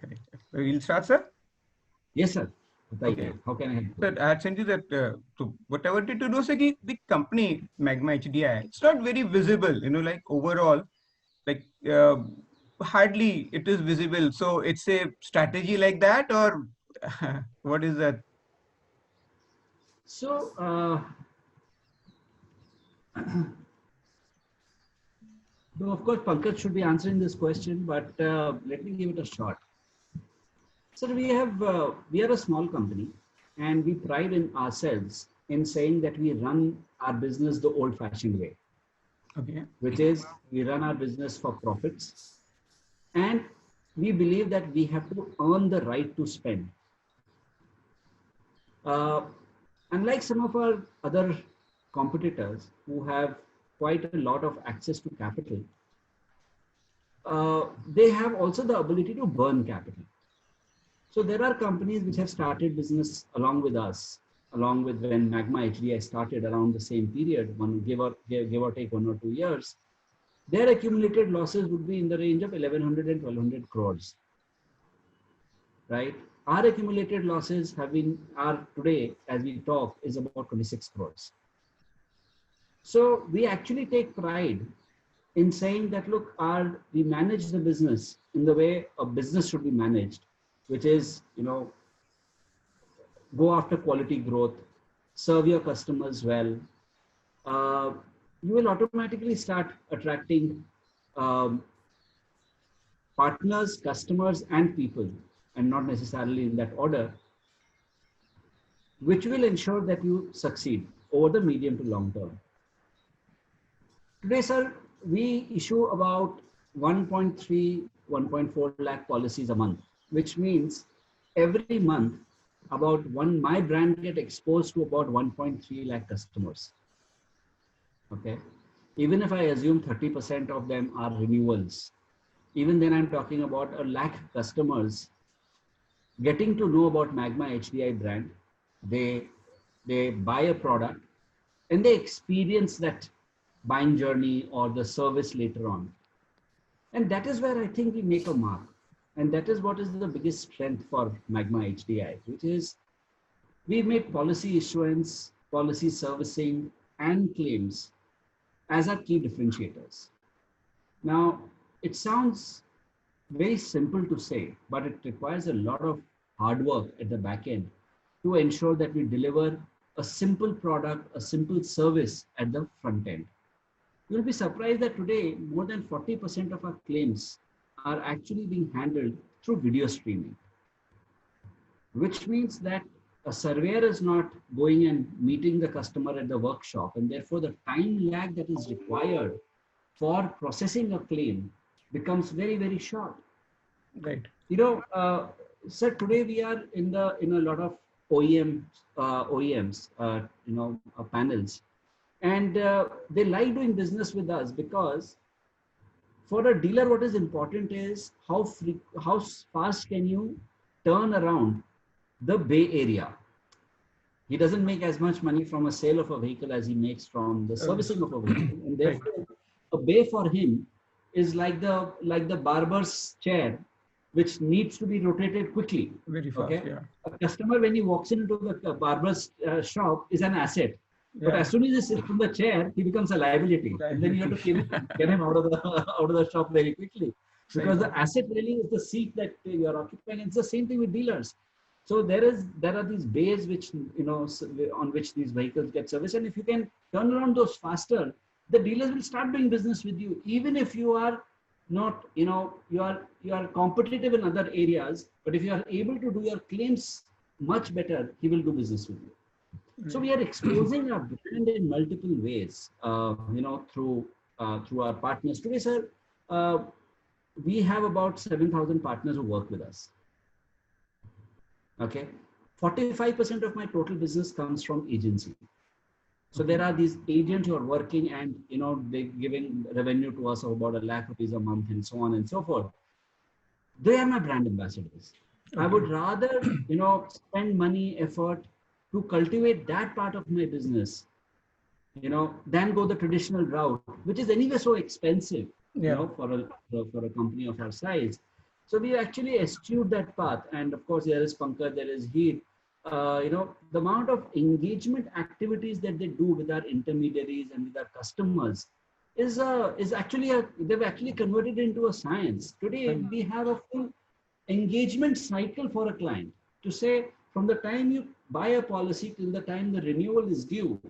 correct. We'll start, sir. Yes, sir. Okay. बताइए, how can I help you? Sir, I had sent you that. So whatever to do, sir, the company Magma HDI, it's not very visible. Like overall, like hardly it is visible. So it's a strategy like that, or what is that? So, though of course, Pankaj should be answering this question, but let me give it a shot. Sir, we are a small company, and we pride in ourselves in saying that we run our business the old-fashioned way, Okay. which is we run our business for profits, and we believe that we have to earn the right to spend. Uh, Unlike some of our other competitors who have quite a lot of access to capital, they have also the ability to burn capital. So there are companies which have started business along with us, along with when Magma HDI started around the same period, give or take 1 or 2 years. Their accumulated losses would be in the range of 1100 and 1200 crores, right? Our accumulated losses are today, as we talk, is about 26 crores. So we actually take pride in saying that, look, we manage the business in the way a business should be managed, which is, go after quality growth, serve your customers well. Uh, you will automatically start attracting um, partners, customers, and people, and not necessarily in that order, which will ensure that you succeed over the medium to long term. Today, sir, we issue about 1.3, 1.4 lakh policies a month, which means every month my brand get exposed to about 1.3 lakh customers. Okay. Even if I assume 30% of them are renewals, even then I'm talking about a lakh customers getting to know about Magma HDI brand. They buy a product and they experience that buying journey or the service later on. And that is where I think we make a mark. And that is what is the biggest strength for Magma HDI, which is we make policy issuance, policy servicing, and claims as our key differentiators. Now, it sounds very simple to say, but it requires a lot of hard work at the back end to ensure that we deliver a simple product, a simple service at the front end. You'll be surprised that today more than 40% of our claims are actually being handled through video streaming, which means that a surveyor is not going and meeting the customer at the workshop, and therefore the time lag that is required for processing a claim becomes very, very short. Right. Sir, today we are in a lot of OEMs, panels, and they like doing business with us because for a dealer, what is important is how fast can you turn around the Bay Area. He doesn't make as much money from a sale of a vehicle as he makes from the servicing of a vehicle, and therefore a bay for him is like the barber's chair, which needs to be rotated quickly. Very fast. Okay, Yeah. a customer when he walks into the barber's shop is an asset, but Yeah. as soon as he sits in the chair, he becomes a liability, and then you have to get him out of the shop very quickly, because the asset really is the seat that you are occupying. It's the same thing with dealers. So there are these bays which on which these vehicles get serviced, and if you can turn around those faster, the dealers will start doing business with you, even if you are not, you are competitive in other areas, but if you are able to do your claims much better, he will do business with you. So we are exposing our brand in multiple ways, through our partners. Today, sir, we have about 7,000 partners who work with us. Okay, 45% of my total business comes from agency. So there are these agents who are working and they're giving revenue to us of about ₹1 lakh a month and so on and so forth. They are my brand ambassadors. I would rather spend money, effort to cultivate that part of my business, than go the traditional route, which is anyway so expensive, for a company of our size. So we actually eschewed that path. And of course, there is Pankaj, there is Heat. The amount of engagement activities that they do with our intermediaries and with our customers is actually they've actually converted into a science. Today, we have a full engagement cycle for a client to say from the time you buy a policy till the time the renewal is due.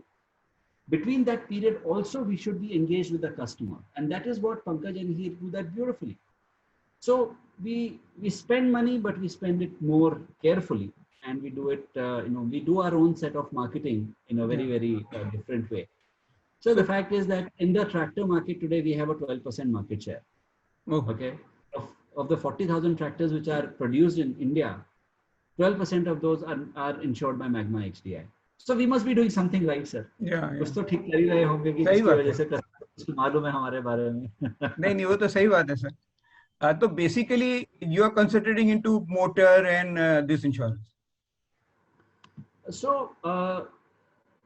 Between that period, also we should be engaged with the customer, and that is what Pankaj and he do that beautifully. So we spend money, but we spend it more carefully, and we do it. We do our own set of marketing in a very different way. So the fact is that in the tractor market today, we have a 12% market share. Okay, of the 40,000 tractors which are produced in India, 12% of those are insured by Magma HDI. So we must be doing something right, sir. कुछ तो ठीक कर ही रहे होंगे कि जिसकी वजह से कुछ मालूम है हमारे बारे में. नहीं वो तो सही बात है सर. तो basically you are considering into motor and this insurance. So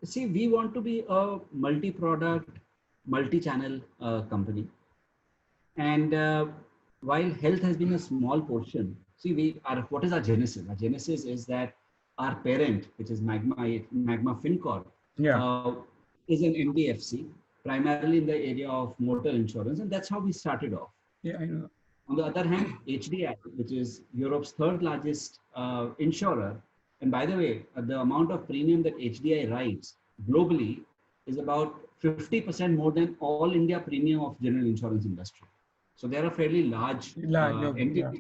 see, we want to be a multi-product, multi-channel company, and while health has been a small portion, see, what is our genesis? Our genesis is that our parent, which is Magma FinCorp, is an NBFC, primarily in the area of motor insurance, and that's how we started off. Yeah, I know. On the other hand, HDI, which is Europe's third largest insurer, and by the way, the amount of premium that HDI writes globally is about 50% more than all India premium of general insurance industry. So they're a fairly large entity. Yeah.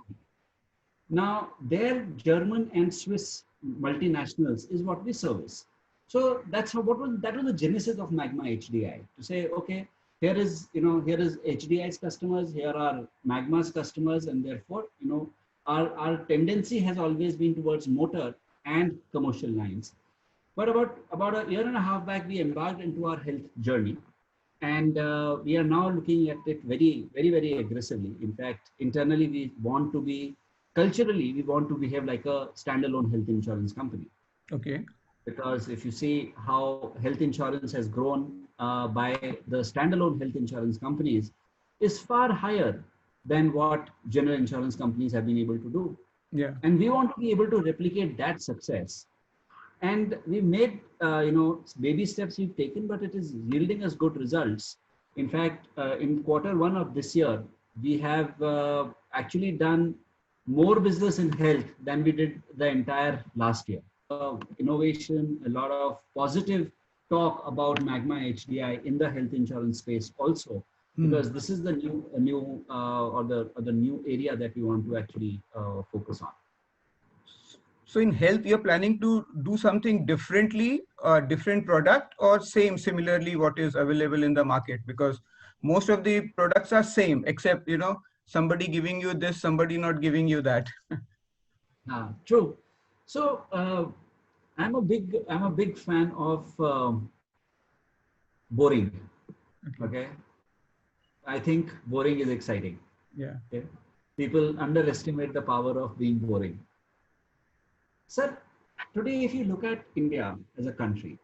Now, their German and Swiss multinationals is what we service. So that was the genesis of Magma HDI, to say, okay, here is HDI's customers, here are Magma's customers, and therefore, our tendency has always been towards motor and commercial lines. But about a year and a half back, we embarked into our health journey, and we are now looking at it very aggressively. In fact, internally, culturally, we want to behave like a standalone health insurance company. Okay. Because if you see how health insurance has grown by the standalone health insurance companies, is far higher than what general insurance companies have been able to do. Yeah. And we want to be able to replicate that success. And we made, baby steps we've taken, but it is yielding us good results. In fact, in Q1 of this year, we have actually done more business in health than we did the entire last year. Innovation, a lot of positive talk about Magma HDI in the health insurance space also, because this is the new area that we want to actually focus on. So in health, you're planning to do something differently, different product, or similarly what is available in the market? Because most of the products are same, except somebody giving you this, somebody not giving you that. True. So I'm a big fan of boring. Okay. I think boring is exciting. Yeah. Okay? People underestimate the power of being boring. Sir, today if you look at India as a country,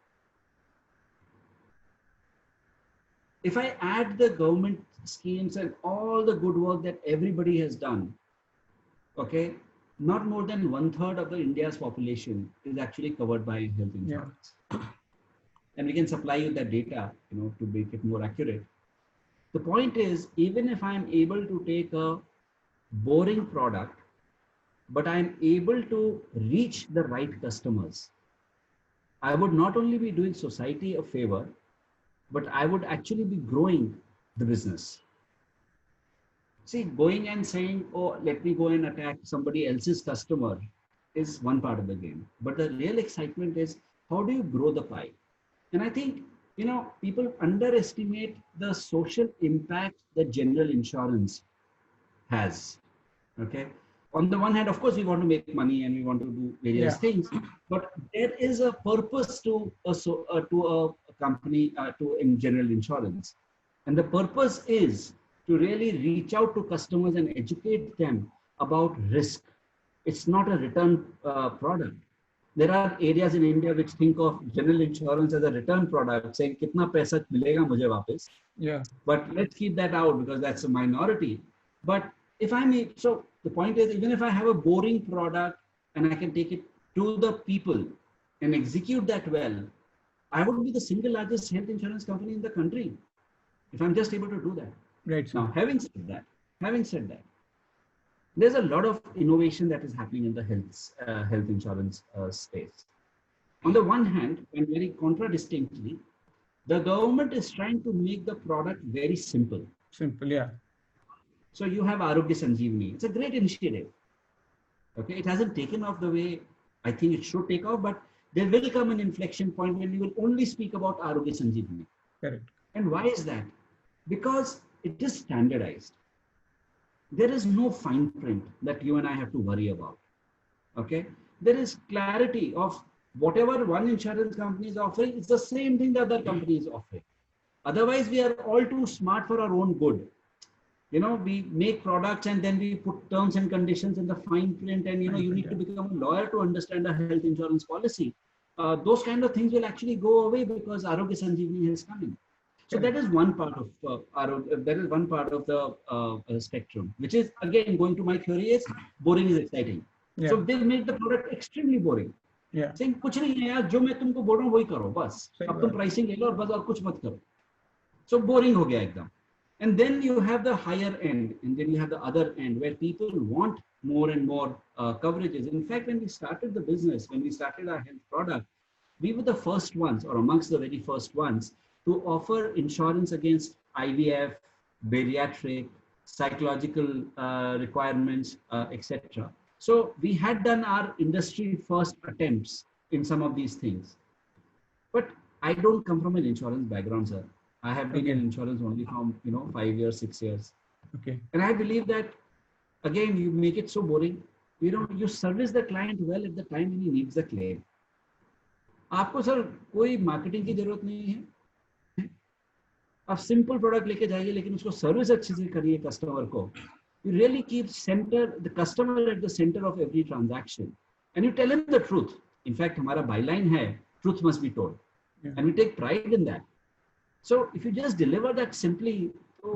if I add the government schemes and all the good work that everybody has done, okay, not more than 1/3 of the India's population is actually covered by health insurance. Yeah. And we can supply you that data, to make it more accurate. The point is, even if I'm able to take a boring product, but I'm able to reach the right customers, I would not only be doing society a favor, but I would actually be growing the business. See, going and saying, oh, let me go and attack somebody else's customer is one part of the game. But the real excitement is, how do you grow the pie? And I think, people underestimate the social impact that general insurance has. Okay. On the one hand, of course, we want to make money and we want to do various things, but there is a purpose to a company, in general insurance. And the purpose is to really reach out to customers and educate them about risk. It's not a return product. There are areas in India which think of general insurance as a return product, saying, "Kitna paisa milega mujhe wapis?" Yeah. But let's keep that out because that's a minority. But if The point is, even if I have a boring product and I can take it to the people and execute that well, I would be the single largest health insurance company in the country if I'm just able to do that. Right, sir. Now, having said that, there's a lot of innovation that is happening in the health insurance space. On the one hand, and very contradistinctly, the government is trying to make the product very simple. Simple, yeah. So you have Arogya Sanjeevani. It's a great initiative. Okay, it hasn't taken off the way I think it should take off, but there will come an inflection point when you will only speak about Arogya Sanjeevani. Correct. And why is that? Because it is standardized. There is no fine print that you and I have to worry about. Okay, there is clarity of whatever one insurance company is offering, it's the same thing the other company is offering. Otherwise, we are all too smart for our own good. You know, we make products and then we put terms and conditions in the fine print, and you need to become a lawyer to understand a health insurance policy. Those kind of things will actually go away because Arogya Sanjeevani is coming. So that is one part of the spectrum, which is again going to my theory is boring is exciting. Yeah. So they make the product extremely boring. Yeah. Saying कुछ नहीं है यार, जो मैं तुमको बोल रहा हूँ वही करो बस. अब तुम pricing ले लो और बस और कुछ मत करो. So boring हो गया एकदम. And then you have the higher end, and then you have the other end where people want more and more coverages. In fact, when we started the business, when we started our health product, we were the first ones, or amongst the very first ones, to offer insurance against IVF, bariatric, psychological requirements, etc. So we had done our industry first attempts in some of these things. But I don't come from an insurance background, sir. I have been in insurance only from 5 years, 6 years. Okay. And I believe that again you make it so boring. You service the client well at the time when he needs the claim. आपको sir कोई marketing की जरूरत नहीं है. आप simple product लेके जाइए, लेकिन उसको सर्विस अच्छे से करिए कस्टमर को. You really keep the customer at the center of every transaction, and you tell him the truth. In fact, हमारा byline है, truth must be told, and we take pride in that. So if you just deliver that simply, तो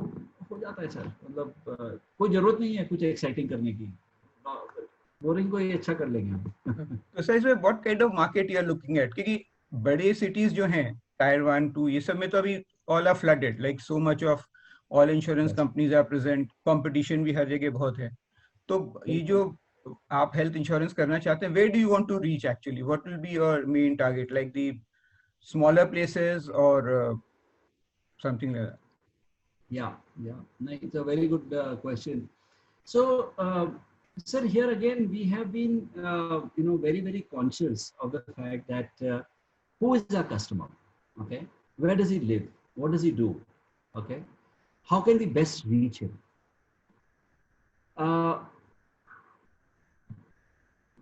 हो जाता है sir. मतलब कोई जरूरत नहीं है कुछ एक्साइटिंग करने की. बोरिंग को ही अच्छा कर लेंगे हम. तो सर इसमें what kind of market you are looking at? क्योंकि बड़े cities जो हैं Tier 1, 2 ये सब में तो अभी all are flooded. Like so much of all insurance companies are present. Competition भी हर जगह बहुत है. तो ये जो आप health insurance करना चाहते हैं, where do you want to reach actually? What will be your main target? Like the smaller places or something like that? Yeah. No, it's a very good question. So, sir, here again, we have been, very, very conscious of the fact that who is our customer? Okay. Where does he live? What does he do? Okay. How can we best reach him?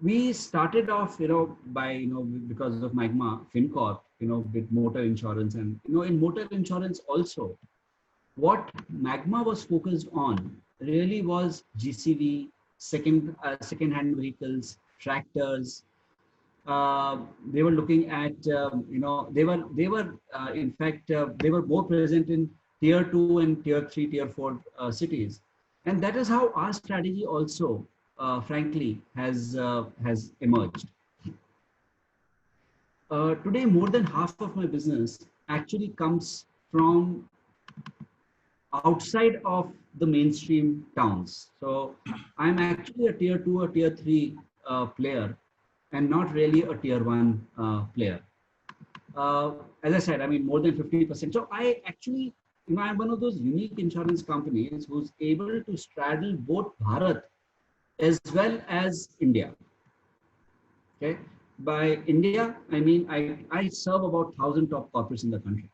We started off, by, because of Magma FinCorp, with motor insurance, and, in motor insurance also, what Magma was focused on really was GCV, second-hand vehicles, tractors. They were looking at, they were in fact, they were more present in tier 2 and tier 3, tier 4 cities. And that is how our strategy also, frankly, has emerged. Today, more than half of my business actually comes from outside of the mainstream towns. So I'm actually a tier 2 or tier 3 player, and not really a tier 1 player. As I said, I mean, more than 50%. So I actually, I'm one of those unique insurance companies who's able to straddle both Bharat as well as India. Okay. By India, I mean, I serve about 1,000 top corporates in the country.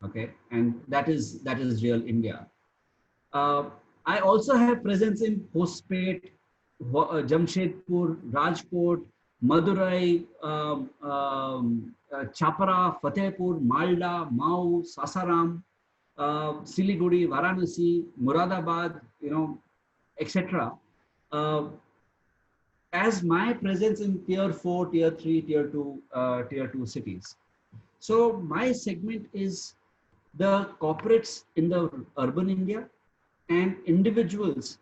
Okay. And that is real India. I also have presence in Hospet, Jamshedpur, Rajkot, Madurai, Chapra, Fatehpur, Malda, Mau, Sasaram, Siliguri, Varanasi, Muradabad, etc. As my presence in tier 4, tier 3, tier 2 cities. So my segment is the corporates in the urban India and individuals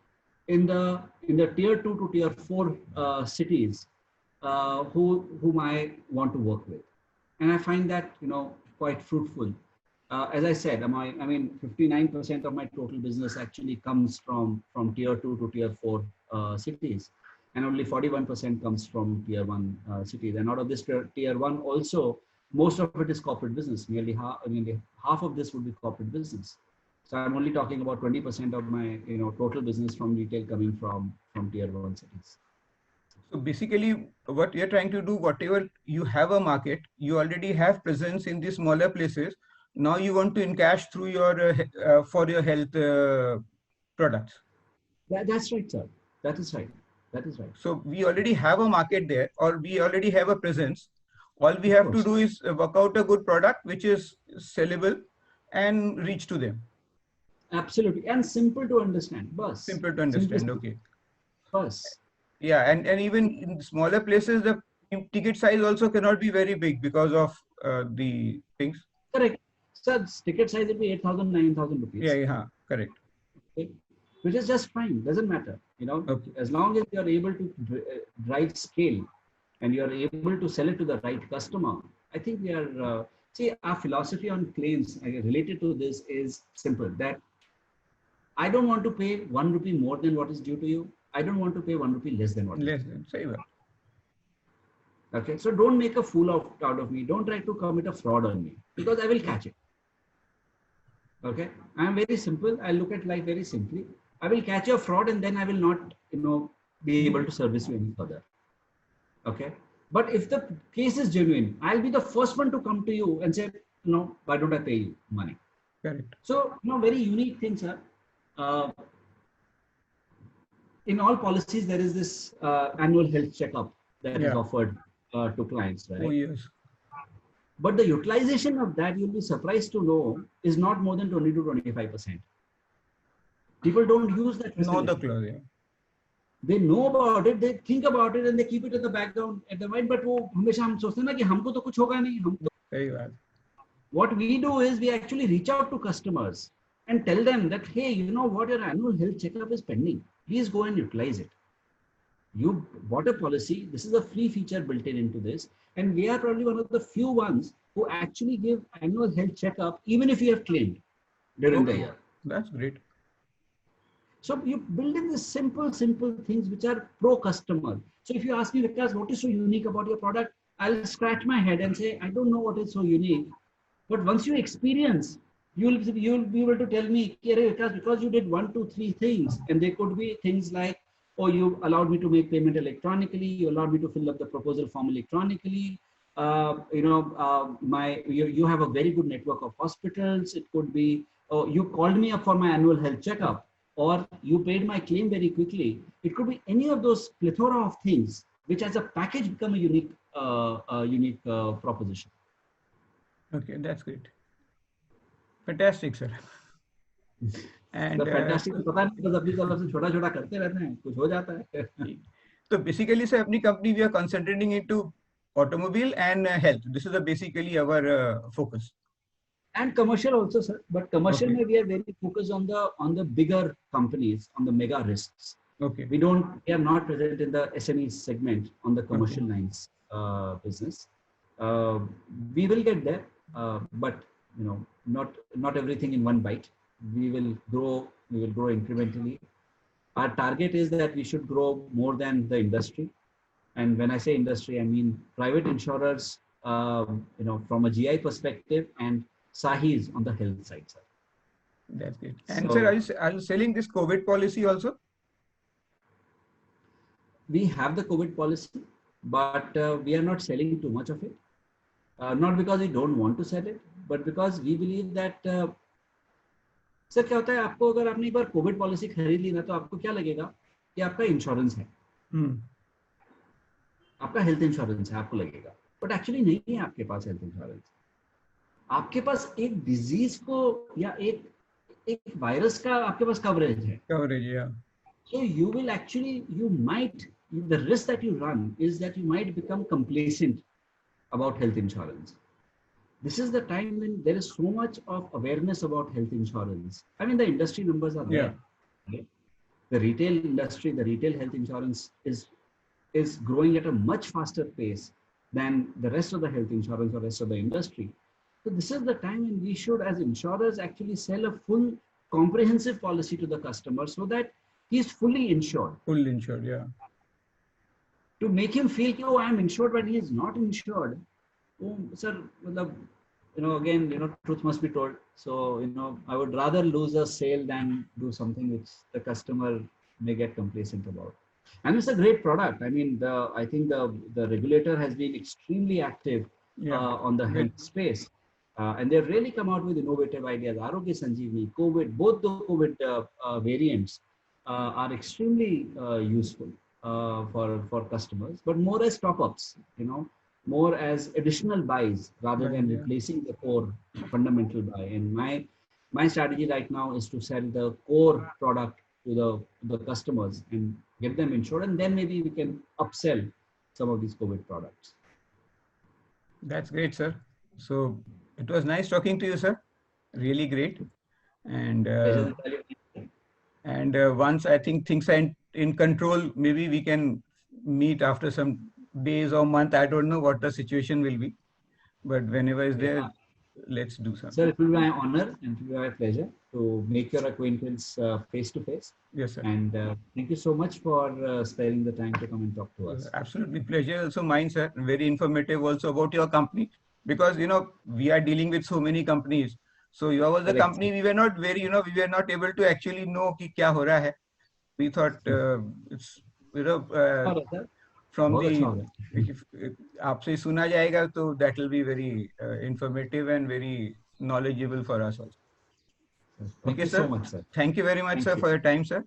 in the tier 2 to tier 4 cities whom I want to work with, and I find that quite fruitful. As I said, I mean, 59% of my total business actually comes from tier 2 to tier 4 cities, and only 41% comes from tier 1 cities. And out of this tier 1 also, most of it is corporate business. Nearly half of this would be corporate business. So I'm only talking about 20% of my total business from retail coming from tier 1 cities. So basically, what you're trying to do, whatever you have a market, you already have presence in the smaller places. Now you want to encash through your for your health products. That's right, sir. That is right. That is right. So we already have a market there, or we already have a presence. All we Of have to course. do is work out a good product which is sellable and reach to them. Absolutely. And simple to understand. Bus. Simple to understand. Simplicity. Okay. Bus. Yeah, and even in smaller places, the ticket size also cannot be very big because of the things. Correct. So ticket size will be 8,000, 9,000 Yeah, rupees. yeah, correct. Okay. Which is just fine. Doesn't matter. Okay. As long as you're able to drive scale and you're able to sell it to the right customer, I think we are, see, our philosophy on claims related to this is simple, that I don't want to pay 1 rupee more than what is due to you. I don't want to pay 1 rupee less than what is Less due. than, say well. Okay, so don't make a fool out of me. Don't try to commit a fraud on me, because I will catch it. Okay, I am very simple. I look at life very simply. I will catch a fraud and then I will not, be able to service you any further. Okay, but if the case is genuine, I'll be the first one to come to you and say, no, why don't I pay you money? Correct. So, very unique things are. In all policies, there is this annual health checkup that is offered to clients, right? Oh, yes. But the utilization of that, you'll be surprised to know, is not more than 20 to 25%. People don't use that facility. Know the clause, yeah. They know about it, they think about it, and they keep it in the background at the mind. But वो हमेशा हम सोचते हैं ना कि हमको तो कुछ होगा नहीं, हम तो. Very well. What we do is we actually reach out to customers and tell them that, hey, you know what, your annual health checkup is pending. Please go and utilize it. You bought a policy. This is a free feature built into this. And we are probably one of the few ones who actually give annual health checkup, even if you have claimed during the year. That's great. So you build in these simple things which are pro customer. So if you ask me, Vikas, what is so unique about your product? I'll scratch my head and say, I don't know what is so unique. But once you experience, you'll be able to tell me, because you did 1, 2, 3 things, and they could be things like, oh, you allowed me to make payment electronically, you allowed me to fill up the proposal form electronically, you have a very good network of hospitals. It could be, oh, you called me up for my annual health checkup, or you paid my claim very quickly. It could be any of those plethora of things, which as a package become a unique proposition. Okay, that's great. Fantastic, sir. And fantastic पता नहीं, बस अपनी तरफ से छोटा-छोटा करते रहते हैं, कुछ हो जाता है. So basically, sir, अपनी company we are concentrating into automobile and health. This is basically our focus. And commercial also, sir. But commercial, we are very focused on the bigger companies, on the mega risks. Okay. We are not present in the SME segment on the commercial lines business. We will get there, but not everything in one bite. We will grow incrementally. Our target is that we should grow more than the industry. And when I say industry, I mean private insurers, from a GI perspective, and Sahis on the health side, sir. That's it. And so, sir, are you selling this COVID policy also? We have the COVID policy, but we are not selling too much of it. Not because we don't want to sell it, but because we believe that sir क्या होता है, आपको अगर आपने एक बार Covid policy खरीद ली ना, तो आपको क्या लगेगा कि आपका इंश्योरेंस है, आपका हेल्थ इंश्योरेंस है, आपको लगेगा. बट एक्चुअली नहीं है आपके पास हेल्थ इंश्योरेंस. आपके पास एक डिजीज को या एक वायरस का आपके पास कवरेज है. So you will actually, the risk that you run is that you might become complacent about health insurance. This is the time when there is so much of awareness about health insurance. I mean, the industry numbers are there. Okay? the retail industry, the retail health insurance is growing at a much faster pace than the rest of the health insurance or rest of the industry. So this is the time when we should, as insurers, actually sell a full comprehensive policy to the customer so that he is fully insured. Full insured, yeah. To make him feel, oh, I am insured, but he is not insured. Oh, sir, again, truth must be told. So, I would rather lose a sale than do something which the customer may get complacent about. And it's a great product. I mean, I think the regulator has been extremely active on the health space. And they've really come out with innovative ideas. Arogya Sanjeevani, COVID, both the COVID variants are extremely useful for customers, but more as top-ups, more as additional buys rather than replacing the core fundamental buy. And my strategy right now is to sell the core product to the customers and get them insured, and then maybe we can upsell some of these COVID products. That's great, sir. So it was nice talking to you, sir. Really great. And once I think things are in control, maybe we can meet after some days or month. I don't know what the situation will be, but whenever is there, let's do something. Sir, it will be my honor and it will be my pleasure to make your acquaintance face to face. Yes, sir. And thank you so much for sparing the time to come and talk to us. Absolutely. Pleasure also mine, sir. Very informative also about your company, because, we are dealing with so many companies. So you was the company, we were not we were not able to actually know ki kya ho raha hai. We thought it's, from the, if aapse suna jayega, so that will be very informative and very knowledgeable for us also. Thank you sir. So much, sir. Thank you very much, sir, for your time, sir.